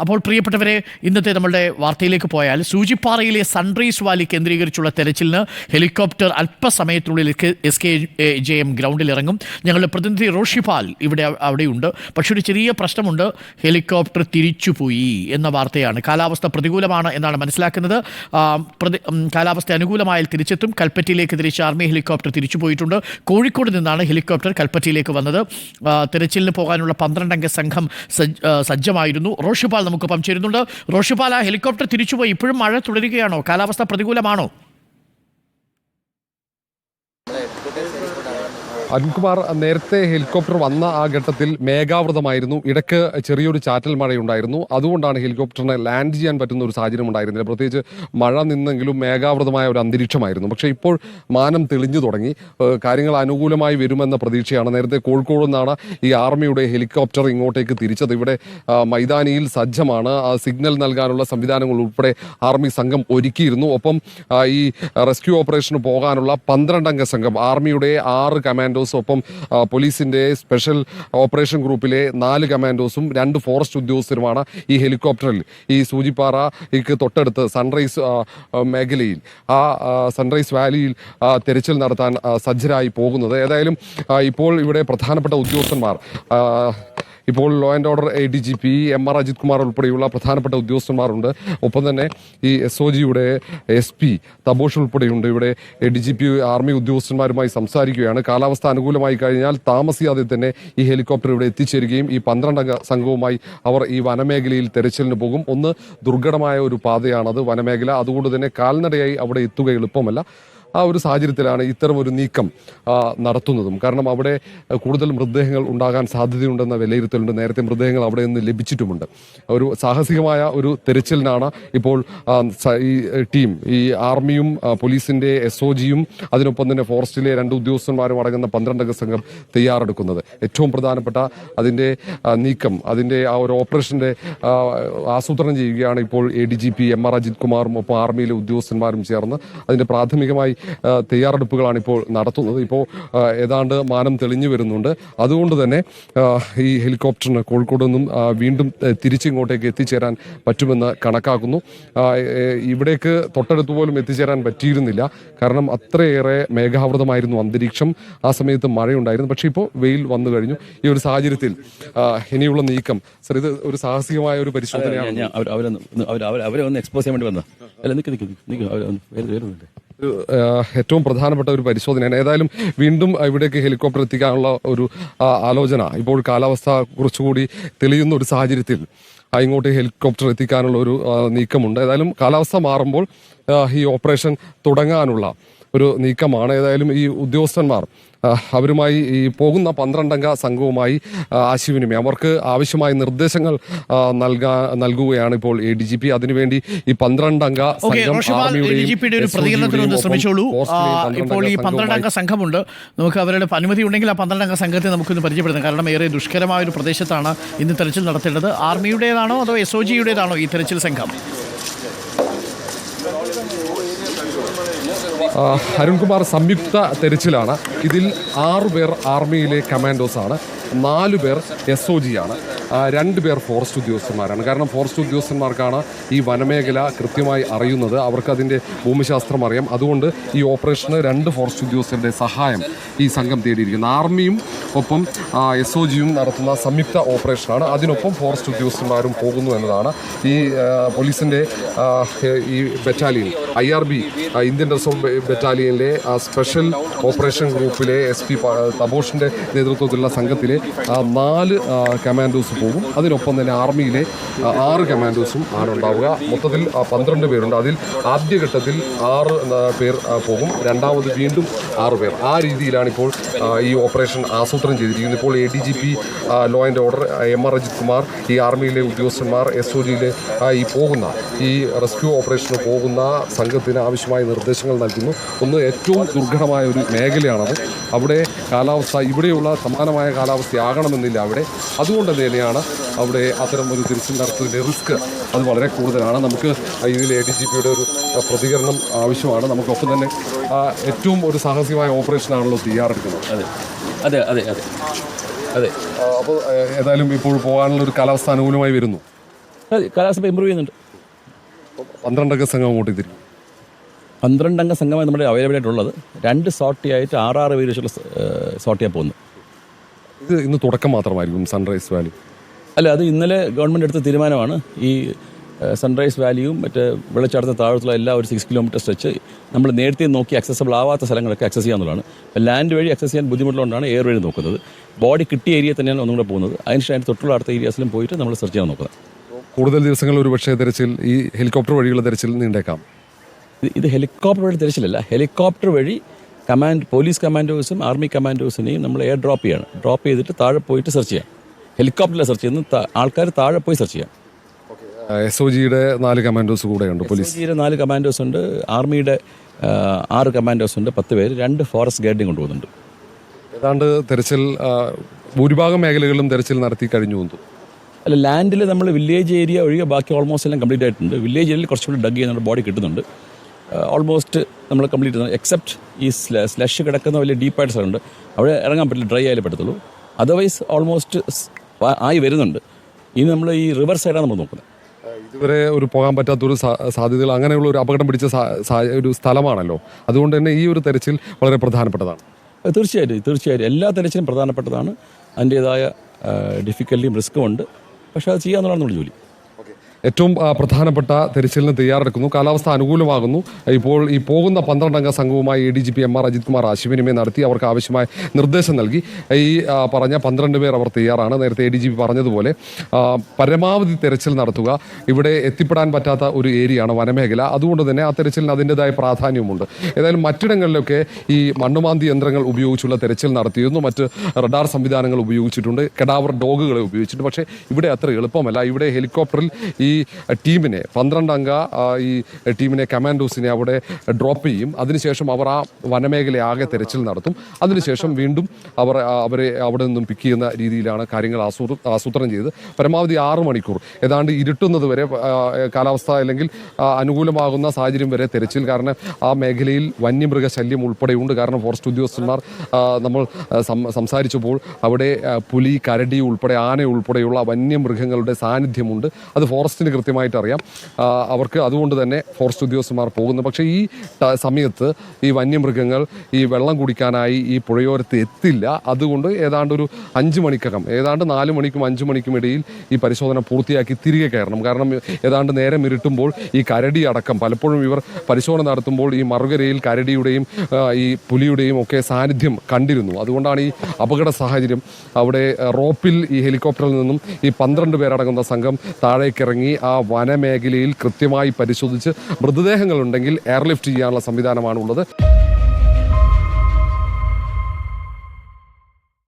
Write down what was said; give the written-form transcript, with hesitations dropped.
അപ്പോൾ പ്രിയപ്പെട്ടവരെ, ഇന്നത്തെ നമ്മളുടെ വാർത്തയിലേക്ക് പോയാൽ സൂചിപ്പാറയിലെ സൺറൈസ് വാലി കേന്ദ്രീകരിച്ചുള്ള തെരച്ചിലിന് ഹെലികോപ്റ്റർ അല്പസമയത്തിനുള്ളിൽ SKJM ഗ്രൗണ്ടിൽ ഇറങ്ങും. ഞങ്ങളുടെ പ്രതിനിധി റോഷിപാൽ അവിടെയുണ്ട്. പക്ഷെ ഒരു ചെറിയ പ്രശ്നമുണ്ട്. ഹെലികോപ്റ്റർ തിരിച്ചുപോയി എന്ന വാർത്തയാണ്. കാലാവസ്ഥ പ്രതികൂലമാണ് എന്നാണ് മനസ്സിലാക്കുന്നത്. കാലാവസ്ഥ അനുകൂലമായാൽ തിരിച്ചെത്തും. കൽപ്പറ്റയിലേക്ക് തിരിച്ച് ആർമി ഹെലികോപ്റ്റർ തിരിച്ചുപോയിട്ടുണ്ട്. കോഴിക്കോട് നിന്നാണ് ഹെലികോപ്റ്റർ കൽപ്പറ്റയിലേക്ക് വന്നത്. തെരച്ചിലിന് പോകാനുള്ള 12 അംഗ സംഘം സജ്ജമായിരുന്നു. റോഷിപാൽ നമുക്കൊപ്പം ചേരുന്നുണ്ട്. റോഷിപാൽ, ആ ഹെലികോപ്റ്റർ തിരിച്ചുപോയി. ഇപ്പോഴും മഴ തുടരുകയാണോ? കാലാവസ്ഥ പ്രതികൂലമാണോ? അരുൺകുമാർ, നേരത്തെ ഹെലികോപ്റ്റർ വന്ന ആ ഘട്ടത്തിൽ മേഘാവൃതമായിരുന്നു. ഇടയ്ക്ക് ചെറിയൊരു ചാറ്റൽ മഴയുണ്ടായിരുന്നു. അതുകൊണ്ടാണ് ഹെലികോപ്റ്ററിന് ലാൻഡ് ചെയ്യാൻ പറ്റുന്ന ഒരു സാഹചര്യം ഉണ്ടായിരുന്നില്ല. പ്രത്യേകിച്ച് മഴ നിന്നെങ്കിലും മേഘാവൃതമായ ഒരു അന്തരീക്ഷമായിരുന്നു. പക്ഷേ ഇപ്പോൾ മാനം തെളിഞ്ഞു തുടങ്ങി. കാര്യങ്ങൾ അനുകൂലമായി വരുമെന്ന പ്രതീക്ഷയാണ്. നേരത്തെ കോഴിക്കോട് നിന്നാണ് ഈ ആർമിയുടെ ഹെലികോപ്റ്റർ ഇങ്ങോട്ടേക്ക് തിരിച്ചത്. ഇവിടെ മൈതാനിയിൽ സജ്ജമാണ്. സിഗ്നൽ നൽകാനുള്ള സംവിധാനങ്ങൾ ഉൾപ്പെടെ ആർമി സംഘം ഒരുക്കിയിരുന്നു. ഒപ്പം ഈ റെസ്ക്യൂ ഓപ്പറേഷന് പോകാനുള്ള 12 അംഗ സംഘം, ആർമിയുടെ 6 കമാൻഡോ, ഒപ്പം പോലീസിന്റെ സ്പെഷ്യൽ ഓപ്പറേഷൻ ഗ്രൂപ്പിലെ 4 കമാൻഡോസും 2 ഫോറസ്റ്റ് ഉദ്യോഗസ്ഥരുമാണ് ഈ ഹെലികോപ്റ്ററിൽ ഈ സൂചിപ്പാറയ്ക്ക് തൊട്ടടുത്ത് സൺറൈസ് മേഖലയിൽ, സൺറൈസ് വാലിയിൽ തെരച്ചിൽ നടത്താൻ സജ്ജരായി പോകുന്നത്. ഏതായാലും ഇപ്പോൾ ഇവിടെ പ്രധാനപ്പെട്ട ഉദ്യോഗസ്ഥന്മാർ, ഇപ്പോൾ law and order ADGP MR Ajith Kumar ഉൾപ്പെടെയുള്ള പ്രധാനപ്പെട്ട ഉദ്യോഗസ്ഥന്മാരുണ്ട്. ഒപ്പം തന്നെ ഈ SOGയുടെ SP തബോഷ് ഉൾപ്പെടെയുണ്ട്. ഇവിടെ ADGP ആർമി ഉദ്യോഗസ്ഥന്മാരുമായി സംസാരിക്കുകയാണ്. കാലാവസ്ഥ അനുകൂലമായി കഴിഞ്ഞാൽ താമസിയാതെ തന്നെ ഈ ഹെലികോപ്റ്റർ ഇവിടെ എത്തിച്ചേരുകയും ഈ 12 അംഗ സംഘവുമായി അവർ ഈ വനമേഖലയിൽ തെരച്ചിലിന് പോകും. ഒന്ന് ദുർഘടമായ ഒരു പാതയാണത് വനമേഖല. അതുകൊണ്ട് തന്നെ കാൽനടയായി അവിടെ എത്തുക എളുപ്പമല്ല. ആ ഒരു സാഹചര്യത്തിലാണ് ഇത്തരം ഒരു നീക്കം നടത്തുന്നതും. കാരണം അവിടെ കൂടുതൽ മൃതദേഹങ്ങൾ ഉണ്ടാകാൻ സാധ്യതയുണ്ടെന്ന വിലയിരുത്തലുണ്ട്. നേരത്തെ മൃതദേഹങ്ങൾ അവിടെ നിന്ന് ലഭിച്ചിട്ടുമുണ്ട്. ഒരു സാഹസികമായ ഒരു തെരച്ചിലിനാണ് ഇപ്പോൾ ഈ ടീം, ഈ ആർമിയും പോലീസിന്റെ SOGയും അതിനൊപ്പം തന്നെ ഫോറസ്റ്റിലെ 2 ഉദ്യോഗസ്ഥന്മാരും അടങ്ങുന്ന 12 അംഗ സംഘം തയ്യാറെടുക്കുന്നത്. ഏറ്റവും പ്രധാനപ്പെട്ട അതിന്റെ നീക്കം, അതിന്റെ ആ ഒരു ഓപ്പറേഷന്റെ ആസൂത്രണം ചെയ്യുകയാണ് ഇപ്പോൾ ADGP MR അജിത് കുമാറും ഒപ്പം ആർമിയിലെ ഉദ്യോഗസ്ഥന്മാരും ചേർന്ന്. അതിന്റെ പ്രാഥമികമായി തയ്യാറെടുപ്പുകളാണ് ഇപ്പോൾ നടത്തുന്നത്. ഇപ്പോൾ ഏതാണ്ട് മാനം തെളിഞ്ഞു വരുന്നുണ്ട്. അതുകൊണ്ട് തന്നെ ഈ ഹെലികോപ്റ്ററിന് കോഴിക്കോട് നിന്നും വീണ്ടും തിരിച്ചിങ്ങോട്ടേക്ക് എത്തിച്ചേരാൻ പറ്റുമെന്ന് കണക്കാക്കുന്നു. ഇവിടേക്ക് തൊട്ടടുത്ത് പോലും എത്തിച്ചേരാൻ പറ്റിയിരുന്നില്ല. കാരണം അത്രയേറെ മേഘാവൃതമായിരുന്നു അന്തരീക്ഷം. ആ സമയത്ത് മഴയുണ്ടായിരുന്നു. പക്ഷേ ഇപ്പോൾ വെയിൽ വന്നു കഴിഞ്ഞു. ഈ ഒരു സാഹചര്യത്തിൽ ഇനിയുള്ള നീക്കം, സർ, ഇത് ഒരു സാഹസികമായ ഒരു പരിശോധനയാണ്. അവരെ ഒന്ന് എക്സ്പോസ് ചെയ്യാൻ വേണ്ടി വന്നത്. ഏറ്റവും പ്രധാനപ്പെട്ട ഒരു പരിശോധനയാണ്. ഏതായാലും വീണ്ടും ഇവിടേക്ക് ഹെലികോപ്റ്റർ എത്തിക്കാനുള്ള ഒരു ആലോചന ഇപ്പോൾ കാലാവസ്ഥ കുറച്ചുകൂടി തെളിയുന്ന ഒരു സാഹചര്യത്തിൽ ഇങ്ങോട്ട് ഹെലികോപ്റ്റർ എത്തിക്കാനുള്ള ഒരു നീക്കമുണ്ട്. ഏതായാലും കാലാവസ്ഥ മാറുമ്പോൾ ഈ ഓപ്പറേഷൻ തുടങ്ങാനുള്ള ഒരു നീക്കമാണ്. ഏതായാലും ഈ ഉദ്യോഗസ്ഥന്മാർ അവരുമായി ഈ പോകുന്ന 12 അംഗ സംഘവുമായി ആശയവിനിമയം, അവർക്ക് ആവശ്യമായ നിർദ്ദേശങ്ങൾ നൽകുകയാണ് ഇപ്പോൾ ADGP. അതിനുവേണ്ടി ഈ 12 അംഗ ശ്രമിച്ചോളൂ. ഇപ്പോൾ ഈ 12 അംഗ സംഘമുണ്ട്. നമുക്ക് അവരുടെ അനുമതി ഉണ്ടെങ്കിൽ ആ 12 അംഗ സംഘത്തെ നമുക്കൊന്ന് പരിചയപ്പെടുത്താം. കാരണം ഏറെ ദുഷ്കരമായ ഒരു പ്രദേശത്താണ് ഇന്ന് തെരച്ചിൽ നടത്തേണ്ടത്. ആർമിയുടേതാണോ അതോ SOGയുടേതാണോ ഈ തെരച്ചിൽ സംഘം? അരുൺകുമാർ, സംയുക്ത തെരച്ചിലാണ്. ഇതിൽ 6 പേർ ആർമിയിലെ കമാൻഡോസാണ്, 4 പേർ SOGയാണ്, 2 പേർ ഫോറസ്റ്റ് ഉദ്യോഗസ്ഥന്മാരാണ്. കാരണം ഫോറസ്റ്റ് ഉദ്യോഗസ്ഥന്മാർക്കാണ് ഈ വനമേഖല കൃത്യമായി അറിയുന്നത്. അവർക്ക് അതിൻ്റെ ഭൂമിശാസ്ത്രം അറിയാം. അതുകൊണ്ട് ഈ ഓപ്പറേഷന് 2 ഫോറസ്റ്റ് ഉദ്യോഗസ്ഥരുടെ സഹായം ഈ സംഘം തേടിയിരിക്കുന്നു. ആർമിയും ഒപ്പം SOGയും നടത്തുന്ന സംയുക്ത ഓപ്പറേഷനാണ്. അതിനൊപ്പം ഫോറസ്റ്റ് ഉദ്യോഗസ്ഥന്മാരും പോകുന്നു എന്നതാണ്. ഈ പോലീസിൻ്റെ ഈ ബറ്റാലിയൻ IRB ഇന്ത്യൻ റിസർവ് ബറ്റാലിയനിലെ സ്പെഷ്യൽ ഓപ്പറേഷൻ ഗ്രൂപ്പിലെ SP തബോഷിൻ്റെ നേതൃത്വത്തിലുള്ള സംഘത്തിലെ 4 കമാൻഡോസ് പോകും. അതിനൊപ്പം തന്നെ ആർമിയിലെ 6 കമാൻഡോസും ആണ് ഉണ്ടാവുക. മൊത്തത്തിൽ 12 പേരുണ്ട്. അതിൽ ആദ്യഘട്ടത്തിൽ 6 പേർ പോകും, രണ്ടാമത് വീണ്ടും 6 പേർ. ആ രീതിയിലാണ് ഇപ്പോൾ ഈ ഓപ്പറേഷൻ ആസൂത്രണം ചെയ്തിരിക്കുന്നത്. ഇപ്പോൾ ADGP law and order MR Ajith Kumar, ഈ ആർമിയിലെ ഉദ്യോഗസ്ഥന്മാർ, SOGയിലെ ഈ റെസ്ക്യൂ ഓപ്പറേഷന് പോകുന്ന സംഘത്തിന് ആവശ്യമായ നിർദ്ദേശങ്ങൾ നൽകുന്നു. ഒന്ന്, ഏറ്റവും ദുർഘടമായ ഒരു മേഖലയാണത്. അവിടെ കാലാവസ്ഥ ഇവിടെയുള്ള സമാനമായ കാലാവസ്ഥയാകണമെന്നില്ല അവിടെ. അതുകൊണ്ട് തന്നെയാണ് അവിടെ അത്തരം ഒരു തിരിച്ചിൽ നടത്തുന്നതിൻ്റെ റിസ്ക് അത് വളരെ കൂടുതലാണ്. നമുക്ക് ഇതിൽ ADGPയുടെ ഒരു പ്രതികരണം ആവശ്യമാണ്. നമുക്കൊപ്പം തന്നെ ഏറ്റവും ഒരു സാഹസികമായ ഓപ്പറേഷനാണല്ലോ തയ്യാറെടുക്കുന്നത്. അതെ അതെ അതെ അതെ അതെ അപ്പോൾ ഏതായാലും ഇപ്പോൾ പോകാനുള്ള ഒരു കാലാവസ്ഥ അനുകൂലമായി വരുന്നു. കാലാവസ്ഥ ഇമ്പ്രൂവ് ചെയ്യുന്നുണ്ട്. 12 സംഘം അങ്ങോട്ട് തിരിക്കും. 12 സംഘമാണ് നമ്മുടെ അവൈലബിൾ ആയിട്ടുള്ളത്. 2 സോർട്ടിയായിട്ട് 6 പേര് വെച്ചുള്ള സോർട്ടിയാണ് പോകുന്നത്. ഇത് ഇന്ന് തുടക്കം മാത്രമായിരിക്കും സൺറൈസ് വാലി? അല്ല, അത് ഇന്നലെ ഗവൺമെൻറ് എടുത്ത തീരുമാനമാണ്. ഈ സൺറൈസ് വാലിയും മറ്റേ വെള്ളച്ചാട്ടത്തിന് താഴത്തുള്ള എല്ലാ ഒരു 6 കിലോമീറ്റർ സ്ട്രെച്ച് നമ്മൾ നേരത്തെ നോക്കി അക്സസബിൾ ആവാത്ത സ്ഥലങ്ങളൊക്കെ അക്സസ് ചെയ്യാന്നുള്ളതാണ്. അപ്പോൾ ലാൻഡ് വഴി അക്സസ് ചെയ്യാൻ ബുദ്ധിമുട്ടുള്ളതുകൊണ്ടാണ് എയർ വഴി നോക്കുന്നത്. ബോഡി കിട്ടിയ ഏരിയ തന്നെയാണ് ഒന്നും കൂടെ പോകുന്നത്. അതിനുശേഷം തൊട്ടുള്ള അടുത്ത ഏരിയാസിലും പോയിട്ട് നമ്മൾ സെർച്ച് ചെയ്യാൻ നോക്കുന്നത്. കൂടുതൽ ദിവസങ്ങൾ ഒരു പക്ഷേ തെരച്ചിൽ ഈ ഹെലികോപ്റ്റർ വഴിയുള്ള തെരച്ചിൽ നീണ്ടേക്കാം. ഇത് ഹെലികോപ്റ്റർ വഴി തിരച്ചിലല്ല. ഹെലികോപ്റ്റർ വഴി പോലീസ് കമാൻഡോസും ആർമി കമാൻഡോസിനെയും നമ്മൾ എയർ ഡ്രോപ്പ് ചെയ്യണം. ഡ്രോപ്പ് ചെയ്തിട്ട് താഴെ പോയിട്ട് സെർച്ച് ചെയ്യാം. ഹെലികോപ്റ്ററിൽ സെർച്ച് ചെയ്യുന്ന ആൾക്കാർ താഴെ പോയി സെർച്ച് ചെയ്യാം. SOGയുടെ 4 കമാൻഡോസ് കൂടെയുണ്ട്. പോലീസ് 4 കമാൻഡോസ് ഉണ്ട്. ആർമിയുടെ 6 കമാൻഡോസ് ഉണ്ട്. 10 പേര്. 2 ഫോറസ്റ്റ് ഗാർഡിനെ കൊണ്ടുപോകുന്നുണ്ട്. ഏതാണ്ട് തെരച്ചിൽ ഭൂരിഭാഗം മേഖലകളിലും തെരച്ചിൽ നടത്തി കഴിഞ്ഞു തോന്നുന്നു. അല്ല, ലാൻഡിൽ നമ്മൾ വില്ലേജ് ഏരിയ ഒഴികെ ബാക്കി ഓൾമോസ്റ്റ് എല്ലാം കംപ്ലീറ്റ് ആയിട്ടുണ്ട്. വില്ലേജ് ഏരിയയിൽ കുറച്ചുകൂടി ഡഗ് ചെയ്യുന്ന ബോഡി കിട്ടുന്നുണ്ട്. ഓൾമോസ്റ്റ് നമ്മൾ കംപ്ലീറ്റ് ചെയ്യുന്നത് എക്സെപ്റ്റ് ഈ സ്ലഷ് കിടക്കുന്ന വലിയ ഡീപ്പായിട്ട് സ്ഥലമുണ്ട്. അവിടെ ഇറങ്ങാൻ പറ്റില്ല, ഡ്രൈ ആയാലേ പറ്റത്തുള്ളൂ. അതർവൈസ് ഓൾമോസ്റ്റ് ആയി വരുന്നുണ്ട്. ഇനി നമ്മൾ ഈ റിവർ സൈഡാണ് നമ്മൾ നോക്കുന്നത്. ഇതുവരെ ഒരു പോകാൻ പറ്റാത്തൊരു സാധ്യതകൾ, അങ്ങനെയുള്ള ഒരു അപകടം പിടിച്ച ഒരു സ്ഥലമാണല്ലോ. അതുകൊണ്ട് തന്നെ ഈ ഒരു തെരച്ചിൽ വളരെ പ്രധാനപ്പെട്ടതാണ്. തീർച്ചയായിട്ടും എല്ലാ തെരച്ചിലും പ്രധാനപ്പെട്ടതാണ്. അതിൻ്റേതായ ഡിഫിക്കൽറ്റിയും റിസ്ക്കും ഉണ്ട്. പക്ഷേ അത് ചെയ്യാന്നുള്ളതാണ് നമ്മുടെ ജോലി. ഏറ്റവും പ്രധാനപ്പെട്ട തെരച്ചിലിന് തയ്യാറെടുക്കുന്നു. കാലാവസ്ഥ അനുകൂലമാകുന്നു. ഇപ്പോൾ ഈ പോകുന്ന 12 സംഘവുമായി ADGP MR അജിത് കുമാർ ആശയവിനിമയം നടത്തി അവർക്ക് ആവശ്യമായ നിർദ്ദേശം നൽകി. ഈ പറഞ്ഞ 12 പേർ അവർ തയ്യാറാണ്. നേരത്തെ ADGP പറഞ്ഞതുപോലെ പരമാവധി തെരച്ചിൽ നടത്തുക. ഇവിടെ എത്തിപ്പെടാൻ പറ്റാത്ത ഒരു ഏരിയയാണ് വനമേഖല. അതുകൊണ്ട് തന്നെ ആ തെരച്ചിലിന് അതിൻ്റെതായ പ്രാധാന്യവുമുണ്ട്. ഏതായാലും മറ്റിടങ്ങളിലൊക്കെ ഈ മണ്ണുമാന്തി യന്ത്രങ്ങൾ ഉപയോഗിച്ചുള്ള തെരച്ചിൽ നടത്തിയിരുന്നു. മറ്റ് റഡാർ സംവിധാനങ്ങൾ ഉപയോഗിച്ചിട്ടുണ്ട്. കെഡാവർ ഡോഗുകളെ ഉപയോഗിച്ചിട്ടുണ്ട്. പക്ഷേ ഇവിടെ അത്ര എളുപ്പമല്ല. ഇവിടെ ഹെലികോപ്റ്ററിൽ ഈ ടീമിനെ 12 അംഗ ഈ ടീമിനെ കമാൻഡോസിനെ അവിടെ ഡ്രോപ്പ് ചെയ്യും. അതിനുശേഷം അവർ ആ വനമേഖലയെ ആകെ തെരച്ചിൽ നടത്തും. അതിനുശേഷം വീണ്ടും അവരെ അവിടെ നിന്നും പിക്ക് ചെയ്യുന്ന രീതിയിലാണ് കാര്യങ്ങൾ ആസൂത്രണം ചെയ്ത് പരമാവധി 6 മണിക്കൂർ ഏതാണ്ട് ഇരുട്ടുന്നത് വരെ കാലാവസ്ഥ അല്ലെങ്കിൽ അനുകൂലമാകുന്ന സാഹചര്യം വരെ തെരച്ചിൽ. കാരണം ആ മേഖലയിൽ വന്യമൃഗശല്യം ഉൾപ്പെടെയുണ്ട്. കാരണം ഫോറസ്റ്റ് ഉദ്യോഗസ്ഥന്മാർ നമ്മൾ സംസാരിച്ചപ്പോൾ അവിടെ പുലി, കരടി ഉൾപ്പെടെ ആന ഉൾപ്പെടെയുള്ള വന്യമൃഗങ്ങളുടെ സാന്നിധ്യമുണ്ട്. അത് ഫോറസ്റ്റിന് കൃത്യമായിട്ട് അറിയാം. അവർക്ക് അതുകൊണ്ട് തന്നെ ഫോറസ്റ്റ് ഉദ്യോഗസ്ഥന്മാർ പോകുന്നു. പക്ഷേ ഈ സമയത്ത് ഈ വന്യമൃഗങ്ങൾ ഈ വെള്ളം കുടിക്കാനായി ഈ പുഴയോരത്ത് എത്തില്ല. അതുകൊണ്ട് ഏതാണ്ട് ഒരു 5 മണിക്കകം, ഏതാണ്ട് 4 മണിക്കും 5 മണിക്കും ഇടയിൽ ഈ പരിശോധന പൂർത്തിയാക്കി തിരികെ കയറണം. കാരണം ഏതാണ്ട് നേരം ഇരുട്ടുമ്പോൾ ഈ കരടി അടക്കം പലപ്പോഴും ഇവർ പരിശോധന നടത്തുമ്പോൾ ഈ മറുകരയിൽ കരടിയുടെയും ഈ പുലിയുടെയും ഒക്കെ സാന്നിധ്യം കണ്ടിരുന്നു. അതുകൊണ്ടാണ് ഈ അപകട സാഹചര്യം. അവിടെ റോപ്പിൽ ഈ ഹെലികോപ്റ്ററിൽ നിന്നും ഈ 12 പേരടങ്ങുന്ന സംഘം താഴേക്കിറങ്ങി ആ വനമേഖലയിൽ കൃത്യമായി പരിശോധിച്ച് മൃതദേഹങ്ങളുണ്ടെങ്കിൽ എയർലിഫ്റ്റ് ചെയ്യാനുള്ള സംവിധാനമാണുള്ളത്.